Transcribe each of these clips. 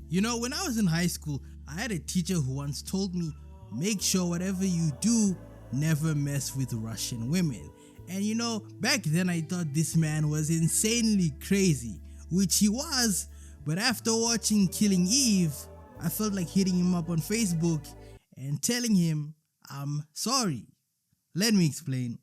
You know, when I was in high school, I had a teacher who once told me, make sure whatever you do, never mess with Russian women. And you know, back then I thought this man was insanely crazy, which he was, but after watching Killing Eve, I felt like hitting him up on Facebook and telling him, I'm sorry. Let me explain.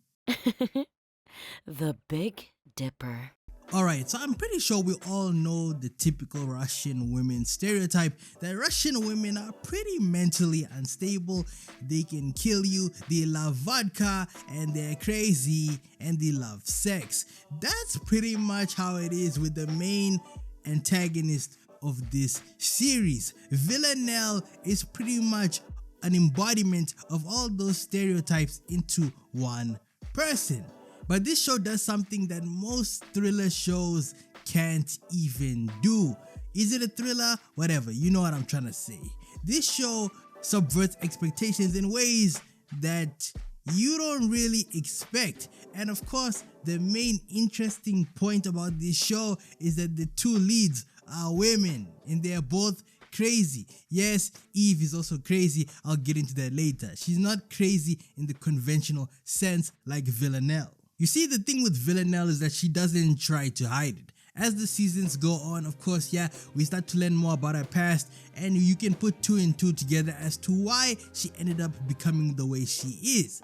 The Big Dipper. Alright, so I'm pretty sure we all know the typical Russian women stereotype that Russian women are pretty mentally unstable, they can kill you, they love vodka, and they're crazy, and they love sex. That's pretty much how it is with the main antagonist of this series. Villanelle is pretty much an embodiment of all those stereotypes into one person. But this show does something that most thriller shows can't even do. Is it a thriller? Whatever, you know what I'm trying to say. This show subverts expectations in ways that you don't really expect. And of course, the main interesting point about this show is that the two leads are women and they're both crazy. Yes, Eve is also crazy. I'll get into that later. She's not crazy in the conventional sense like Villanelle. You see, the thing with Villanelle is that she doesn't try to hide it. As the seasons go on, of course, we start to learn more about her past, and you can put two and two together as to why she ended up becoming the way she is.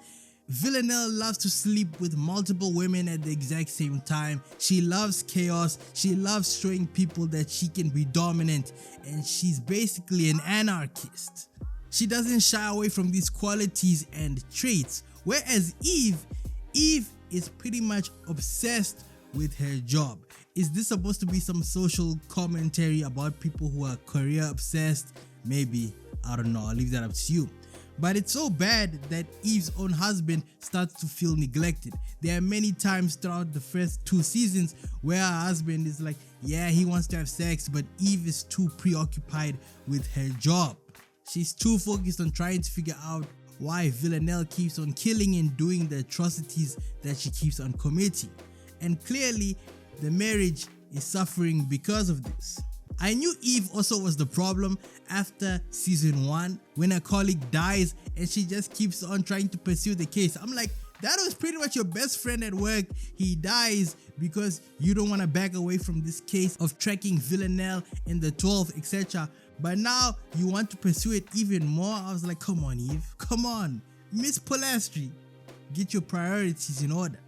Villanelle loves to sleep with multiple women at the exact same time. She loves chaos. She loves showing people that she can be dominant, and she's basically an anarchist. She doesn't shy away from these qualities and traits, whereas Eve is pretty much obsessed with her job. Is this supposed to be some social commentary about people who are career obsessed? Maybe, I don't know, I'll leave that up to you. But it's so bad that Eve's own husband starts to feel neglected. There are many times throughout the first 2 seasons where her husband is like, yeah, he wants to have sex, but Eve is too preoccupied with her job. She's too focused on trying to figure out why Villanelle keeps on killing and doing the atrocities that she keeps on committing. And clearly, the marriage is suffering because of this. I knew Eve also was the problem after season 1 when her colleague dies and she just keeps on trying to pursue the case. I'm like, that was pretty much your best friend at work. He dies because you don't want to back away from this case of tracking Villanelle and the 12, etc. But now you want to pursue it even more. I was like, come on, Eve, come on, Miss Polastri, get your priorities in order.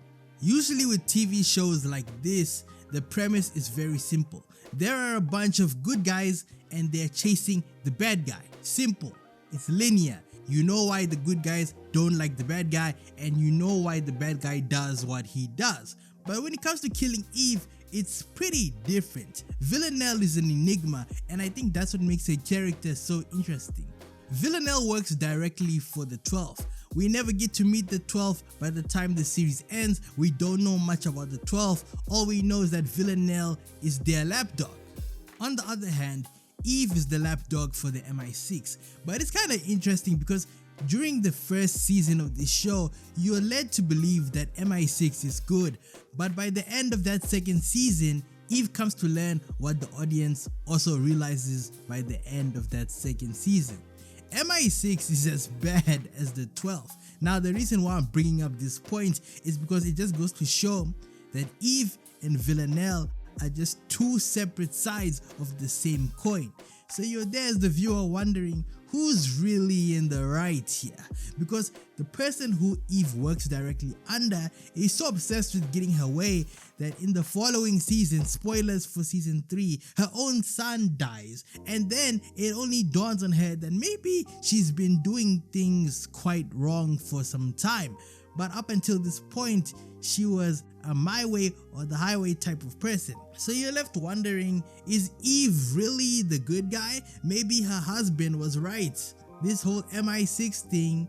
Usually with TV shows like this, the premise is very simple. There are a bunch of good guys and they're chasing the bad guy. Simple. It's linear. You know why the good guys don't like the bad guy, and you know why the bad guy does what he does. But when it comes to Killing Eve, it's pretty different. Villanelle is an enigma, and I think that's what makes her character so interesting. Villanelle works directly for the 12. We never get to meet the 12 by the time the series ends. We don't know much about the 12. All we know is that Villanelle is their lapdog. On the other hand, Eve is the lapdog for the MI6. But it's kind of interesting because during the first season of this show, you're led to believe that MI6 is good. But by the end of that second season, Eve comes to learn what the audience also realizes by the end of that second season. MI6 is as bad as the 12. Now, the reason why I'm bringing up this point is because it just goes to show that Eve and Villanelle are just two separate sides of the same coin. So you're there as the viewer wondering who's really in the right here, because the person who Eve works directly under is so obsessed with getting her way that in the following season, spoilers for season 3, her own son dies, and then it only dawns on her that maybe she's been doing things quite wrong for some time. But up until this point, she was a my way or the highway type of person. So you're left wondering, is Eve really the good guy? Maybe her husband was right. This whole MI6 thing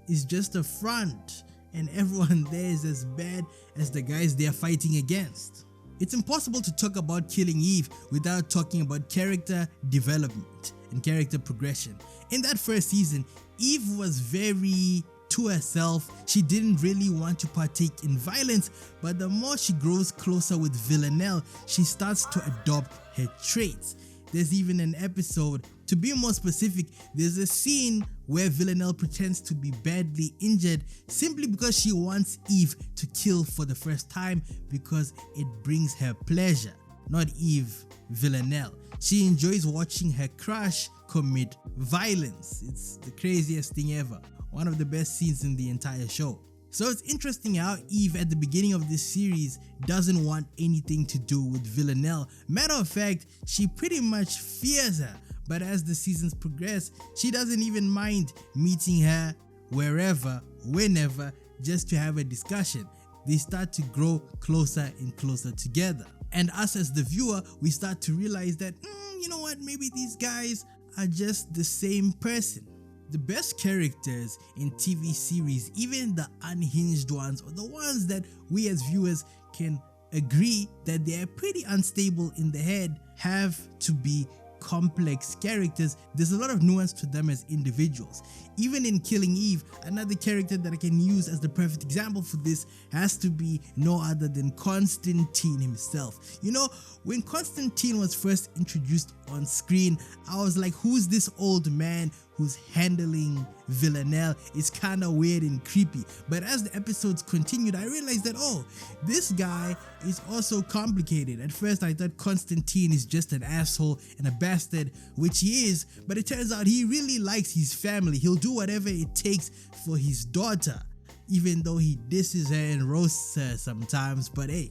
is just a front, and everyone there is as bad as the guys they're fighting against. It's impossible to talk about Killing Eve without talking about character development and character progression. In that first season, Eve was very to herself. She didn't really want to partake in violence, but the more she grows closer with Villanelle, she starts to adopt her traits. There's even an episode, to be more specific, there's a scene where Villanelle pretends to be badly injured simply because she wants Eve to kill for the first time because it brings her pleasure. Not Eve, Villanelle. She enjoys watching her crush commit violence. It's the craziest thing ever. One of the best scenes in the entire show. So it's interesting how Eve at the beginning of this series doesn't want anything to do with Villanelle. Matter of fact, she pretty much fears her. But as the seasons progress, she doesn't even mind meeting her wherever, whenever, just to have a discussion. They start to grow closer and closer together. And us as the viewer, we start to realize that, you know what, maybe these guys are just the same person. The best characters in TV series, even the unhinged ones or the ones that we as viewers can agree that they are pretty unstable in the head, have to be complex characters. There's a lot of nuance to them as individuals. Even in Killing Eve, another character that I can use as the perfect example for this has to be no other than Constantine himself. You know, when Constantine was first introduced on screen, I was like, who's this old man who's handling Villanelle? It's kind of weird and creepy. But as the episodes continued, I realized that, oh, this guy is also complicated. At first I thought Constantine is just an asshole and a bastard, which he is, but it turns out he really likes his family. He'll do whatever it takes for his daughter, even though he disses her and roasts her sometimes. But hey,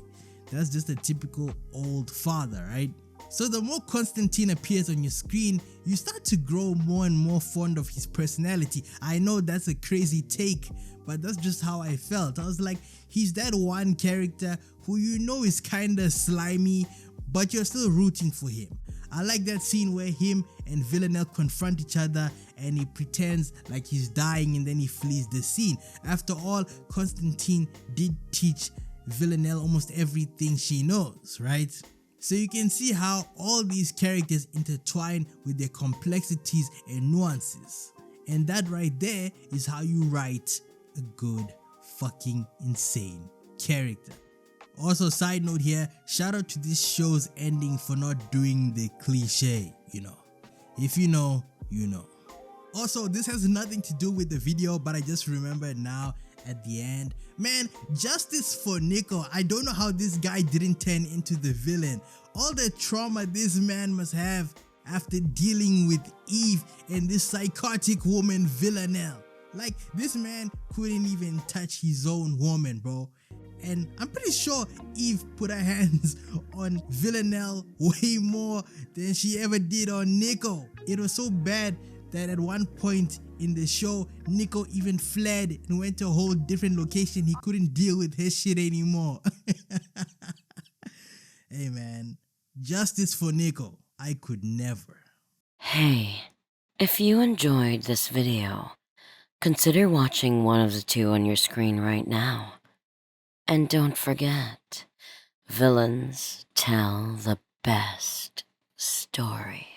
that's just a typical old father, right? So the more Constantine appears on your screen, you start to grow more and more fond of his personality. I know that's a crazy take, but that's just how I felt. I was like, he's that one character who you know is kinda slimy, but you're still rooting for him. I like that scene where him and Villanelle confront each other and he pretends like he's dying and then he flees the scene. After all, Constantine did teach Villanelle almost everything she knows, right? So you can see how all these characters intertwine with their complexities and nuances. And that right there is how you write a good fucking insane character. Also, side note here, shout out to this show's ending for not doing the cliche, you know. If you know, you know. Also, this has nothing to do with the video, but I just remembered now at the end. Man, justice for Nico. I don't know how this guy didn't turn into the villain. All the trauma this man must have after dealing with Eve and this psychotic woman Villanelle. Like, this man couldn't even touch his own woman, bro. And I'm pretty sure Eve put her hands on Villanelle way more than she ever did on Nico. It was so bad that at one point in the show, Nico even fled and went to a whole different location. He couldn't deal with his shit anymore. Hey man, justice for Nico. I could never. Hey, if you enjoyed this video, consider watching one of the two on your screen right now. And don't forget, villains tell the best stories.